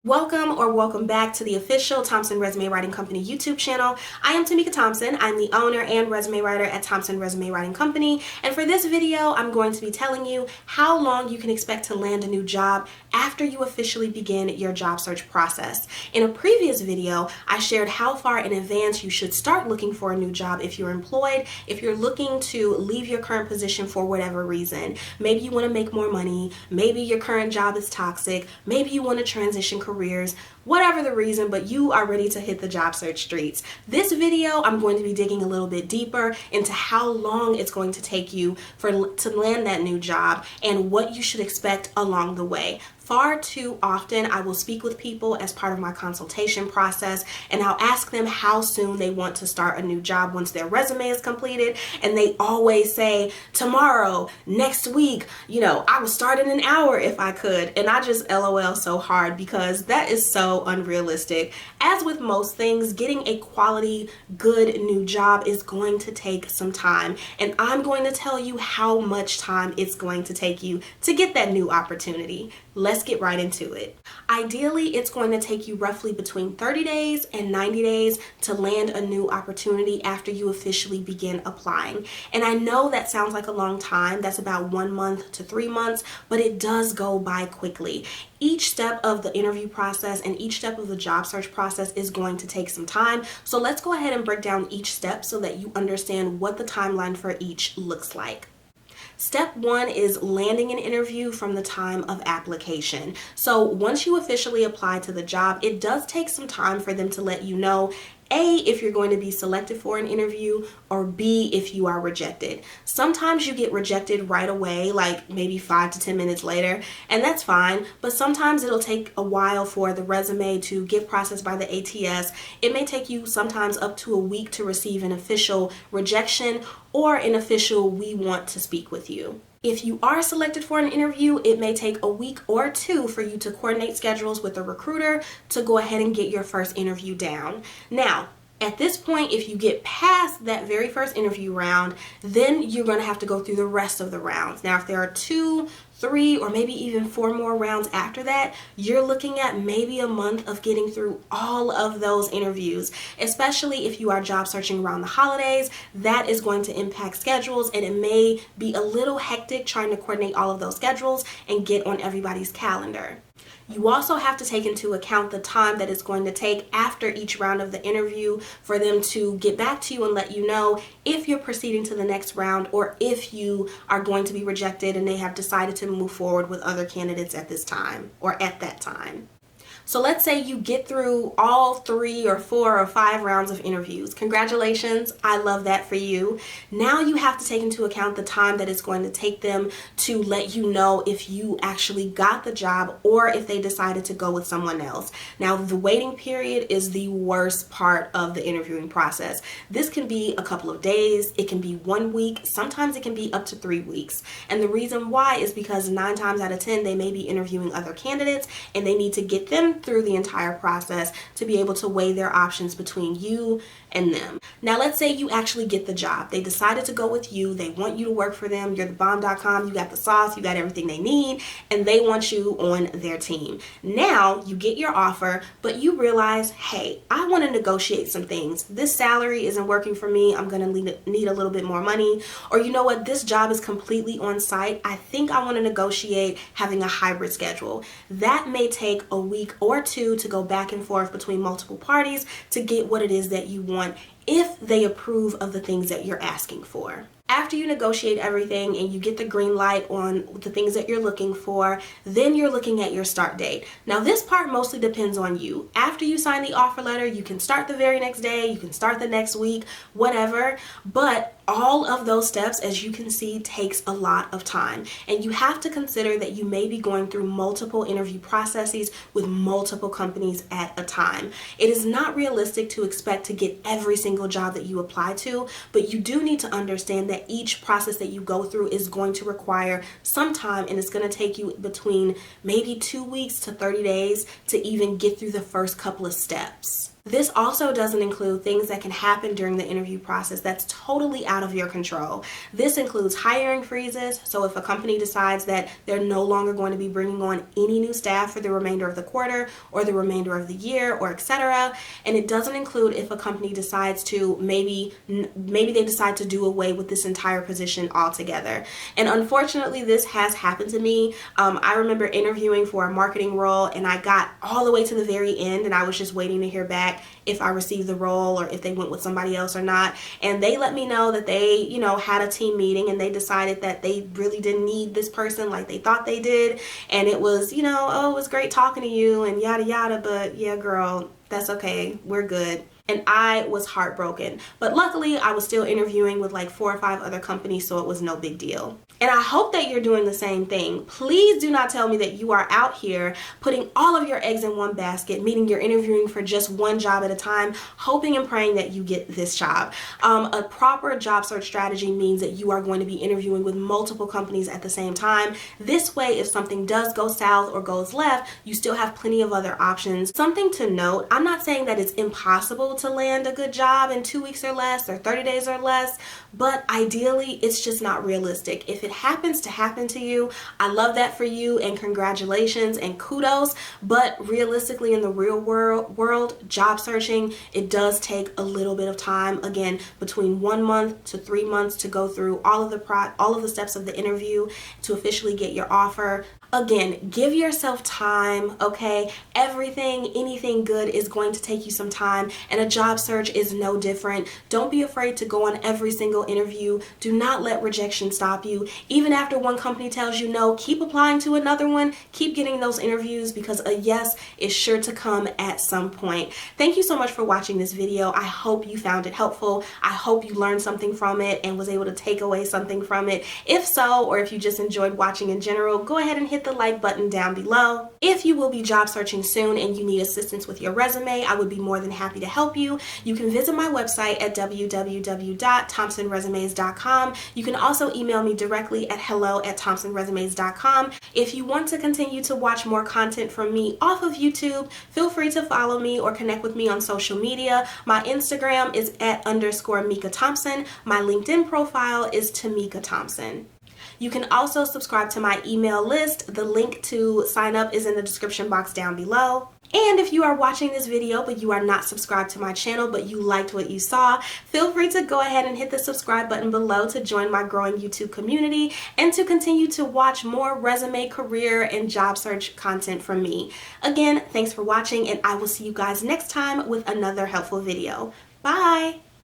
Welcome back to the official Thompson Resume Writing Company YouTube channel. I am Tamika Thompson. I'm the owner and resume writer at Thompson Resume Writing Company. And for this video, I'm going to be telling you how long you can expect to land a new job after you officially begin your job search process. In a previous video, I shared how far in advance you should start looking for a new job if you're employed, if you're looking to leave your current position for whatever reason. Maybe you want to make more money, maybe your current job is toxic, maybe you want to transition careers, whatever the reason, but you are ready to hit the job search streets. This video, I'm going to be digging a little bit deeper into how long it's going to take you to land that new job and what you should expect along the way. Far too often, I will speak with people as part of my consultation process, and I'll ask them how soon they want to start a new job once their resume is completed, and they always say, tomorrow, next week, I will start in an hour if I could, and I just LOL so hard because that is so unrealistic. As with most things, getting a quality, good new job is going to take some time, and I'm going to tell you how much time it's going to take you to get that new opportunity. Let's get right into it. Ideally, it's going to take you roughly between 30 days and 90 days to land a new opportunity after you officially begin applying. And I know that sounds like a long time. That's about 1 month to 3 months, but it does go by quickly. Each step of the interview process and each step of the job search process is going to take some time. So let's go ahead and break down each step so that you understand what the timeline for each looks like. Step 1 is landing an interview from the time of application. So once you officially apply to the job, it does take some time for them to let you know A, if you're going to be selected for an interview, or B, if you are rejected. Sometimes you get rejected right away, like maybe 5 to 10 minutes later, and that's fine, but sometimes it'll take a while for the resume to get processed by the ATS. It may take you sometimes up to a week to receive an official rejection or an official "we want to speak with you." If you are selected for an interview, it may take a week or two for you to coordinate schedules with a recruiter to go ahead and get your first interview down. Now, at this point, if you get past that very first interview round, then you're going to have to go through the rest of the rounds. Now, if there are 2, 3, or maybe even 4 more rounds after that, you're looking at maybe a month of getting through all of those interviews, especially if you are job searching around the holidays. That is going to impact schedules, and it may be a little hectic trying to coordinate all of those schedules and get on everybody's calendar. You also have to take into account the time that it's going to take after each round of the interview for them to get back to you and let you know if you're proceeding to the next round or if you are going to be rejected and they have decided to move forward with other candidates at this time or at that time. So let's say you get through all 3 or 4 or 5 rounds of interviews. Congratulations, I love that for you. Now you have to take into account the time that it's going to take them to let you know if you actually got the job or if they decided to go with someone else. Now, the waiting period is the worst part of the interviewing process. This can be a couple of days, it can be 1 week, sometimes it can be up to 3 weeks. And the reason why is because 9 times out of 10, they may be interviewing other candidates and they need to get them through the entire process to be able to weigh their options between you and them. Now, let's say you actually get the job. They decided to go with you. They want you to work for them. You're the bomb.com. You got the sauce. You got everything they need, and they want you on their team. Now, you get your offer, but you realize, hey, I want to negotiate some things. This salary isn't working for me. I'm going to need a little bit more money. Or you know what? This job is completely on site. I think I want to negotiate having a hybrid schedule. That may take a week or 2 to go back and forth between multiple parties to get what it is that you want if they approve of the things that you're asking for. After you negotiate everything and you get the green light on the things that you're looking for, then you're looking at your start date. Now, this part mostly depends on you. After you sign the offer letter, you can start the very next day, you can start the next week, whatever, but all of those steps, as you can see, takes a lot of time. And you have to consider that you may be going through multiple interview processes with multiple companies at a time. It is not realistic to expect to get every single job that you apply to, but you do need to understand that each process that you go through is going to require some time, and it's going to take you between maybe 2 weeks to 30 days to even get through the first couple of steps. This also doesn't include things that can happen during the interview process that's totally out of your control. This includes hiring freezes, so if a company decides that they're no longer going to be bringing on any new staff for the remainder of the quarter or the remainder of the year, or etc. And it doesn't include if a company decides to maybe they decide to do away with this entire position altogether. And unfortunately, this has happened to me. I remember interviewing for a marketing role, and I got all the way to the very end, and I was just waiting to hear back if I received the role or if they went with somebody else or not. And they let me know that they, had a team meeting and they decided that they really didn't need this person like they thought they did. And it was, oh, it was great talking to you and yada yada, but yeah, girl, that's okay. We're good. And I was heartbroken. But luckily, I was still interviewing with like 4 or 5 other companies, so it was no big deal. And I hope that you're doing the same thing. Please do not tell me that you are out here putting all of your eggs in one basket, meaning you're interviewing for just one job at a time, hoping and praying that you get this job. A proper job search strategy means that you are going to be interviewing with multiple companies at the same time. This way, if something does go south or goes left, you still have plenty of other options. Something to note, I'm not saying that it's impossible to land a good job in 2 weeks or less or 30 days or less, but ideally, it's just not realistic. If it happens to happen to you, I love that for you and congratulations and kudos, but realistically in the real world, job searching, it does take a little bit of time, again, between 1 month to 3 months to go through all of the steps of the interview to officially get your offer. Again, give yourself time, okay? Anything good is going to take you some time, and a job search is no different. Don't be afraid to go on every single interview. Do not let rejection stop you. Even after one company tells you no, keep applying to another one. Keep getting those interviews because a yes is sure to come at some point. Thank you so much for watching this video. I hope you found it helpful. I hope you learned something from it and was able to take away something from it. If so, or if you just enjoyed watching in general, go ahead and hit the like button down below. If you will be job searching soon and you need assistance with your resume, I would be more than happy to help you. You can visit my website at www.thompsonresumes.com. You can also email me directly at hello@thompsonresumes.com. If you want to continue to watch more content from me off of YouTube, feel free to follow me or connect with me on social media. My Instagram is @_Mika Thompson. My LinkedIn profile is Tamika Thompson. You can also subscribe to my email list. The link to sign up is in the description box down below. And if you are watching this video but you are not subscribed to my channel but you liked what you saw, feel free to go ahead and hit the subscribe button below to join my growing YouTube community and to continue to watch more resume, career, and job search content from me. Again, thanks for watching, and I will see you guys next time with another helpful video. Bye!